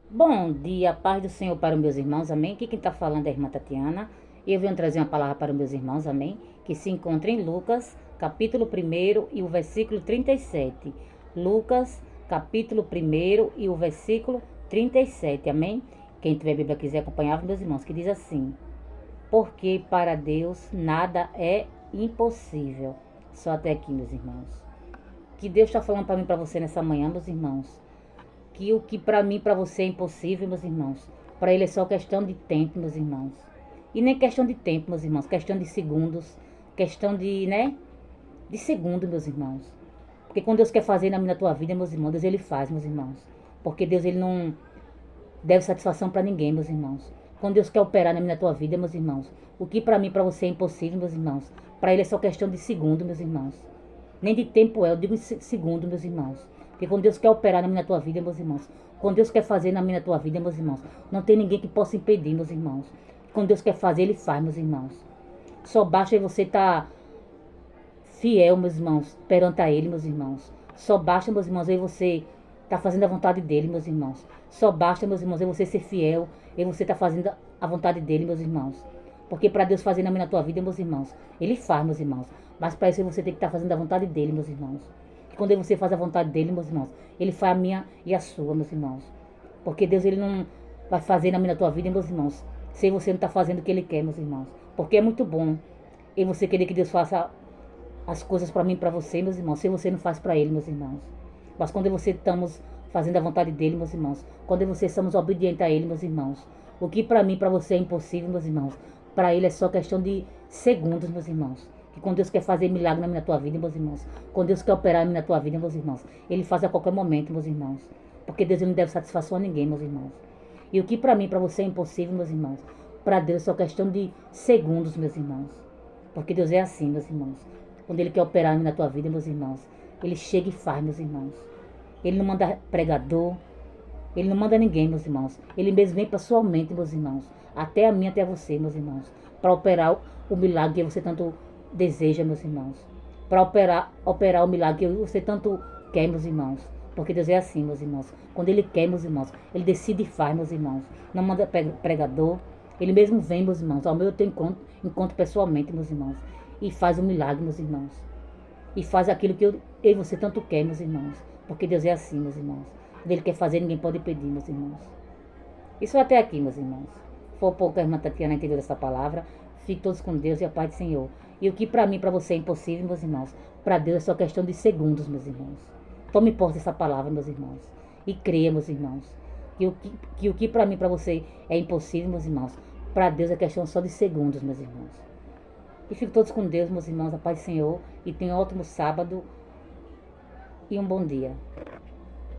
Bom dia, paz do Senhor para os meus irmãos, amém? Aqui quem está falando é a irmã Tatiana. E eu venho trazer uma palavra para os meus irmãos, amém? Que se encontra em Lucas, capítulo 1 e o versículo 37. Lucas, capítulo 1 e o versículo 37, amém? Quem tiver Bíblia quiser acompanhar, meus irmãos, que diz assim: porque para Deus nada é impossível. Só até aqui, meus irmãos. Que Deus está falando para mim, para você nessa manhã, meus irmãos, que o que para mim, para você é impossível, meus irmãos, para ele é só questão de tempo, meus irmãos. E nem questão de tempo, meus irmãos, questão de segundos, questão de, né, de segundo, meus irmãos. Porque quando Deus quer fazer na minha tua vida, meus irmãos, Deus ele faz, meus irmãos. Porque Deus ele não deve satisfação para ninguém, meus irmãos. Quando Deus quer operar na minha tua vida, meus irmãos, o que para mim, para você é impossível, meus irmãos, para ele é só questão de segundo, meus irmãos. Nem de tempo é, eu digo segundo, meus irmãos. Porque quando Deus quer operar na minha tua vida, meus irmãos, quando Deus quer fazer na minha tua vida, meus irmãos, não tem ninguém que possa impedir, meus irmãos. Quando Deus quer fazer, ele faz, meus irmãos. Só basta você estar fiel, meus irmãos, perante a ele, meus irmãos. Só basta, meus irmãos, aí você tá fazendo a vontade dele, meus irmãos. Só basta, meus irmãos, aí você ser fiel, e você tá fazendo a vontade dele, meus irmãos. Porque para Deus fazer na tua vida, meus irmãos, ele faz, meus irmãos. Mas para isso você tem que estar fazendo a vontade dele, meus irmãos. E quando você faz a vontade dele, meus irmãos, ele faz a minha e a sua, meus irmãos. Porque Deus ele não vai fazer na tua vida, meus irmãos, se você não está fazendo o que ele quer, meus irmãos. Porque é muito bom e você querer que Deus faça as coisas para mim e para você, meus irmãos, se você não faz para ele, meus irmãos. Mas quando você estamos fazendo a vontade dele, meus irmãos, quando você somos obedientes a ele, meus irmãos, o que para mim e para você é impossível, meus irmãos, para ele é só questão de segundos, meus irmãos. Que quando Deus quer fazer milagre na tua vida, meus irmãos, quando Deus quer operar na tua vida, meus irmãos, ele faz a qualquer momento, meus irmãos. Porque Deus ele não deve satisfação a ninguém, meus irmãos. E o que para mim e para você é impossível, meus irmãos, para Deus é só questão de segundos, meus irmãos. Porque Deus é assim, meus irmãos. Quando ele quer operar na tua vida, meus irmãos, ele chega e faz, meus irmãos. Ele não manda pregador, ele não manda ninguém, meus irmãos. Ele mesmo vem pessoalmente, meus irmãos. Até a mim, até a você, meus irmãos. Para operar o milagre que você tanto deseja, meus irmãos. Para operar o milagre que você tanto quer, meus irmãos. Porque Deus é assim, meus irmãos. Quando ele quer, meus irmãos, ele decide e faz, meus irmãos. Não manda pregador. Ele mesmo vem, meus irmãos. Ao meu encontro pessoalmente, meus irmãos. E faz o milagre, meus irmãos. E faz aquilo que eu e você tanto quer, meus irmãos. Porque Deus é assim, meus irmãos. Quando ele quer fazer, ninguém pode impedir, meus irmãos. Isso até aqui, meus irmãos. Foi pouco a irmã Tatiana entendeu essa palavra. Fique todos com Deus e a paz do Senhor. E o que para mim, para você é impossível, meus irmãos, para Deus é só questão de segundos, meus irmãos. Tome posse dessa palavra, meus irmãos. E creia, meus irmãos. Que o que para mim, para você é impossível, meus irmãos, para Deus é questão só de segundos, meus irmãos. E fiquem todos com Deus, meus irmãos, a paz do Senhor. E tenham um ótimo sábado e um bom dia.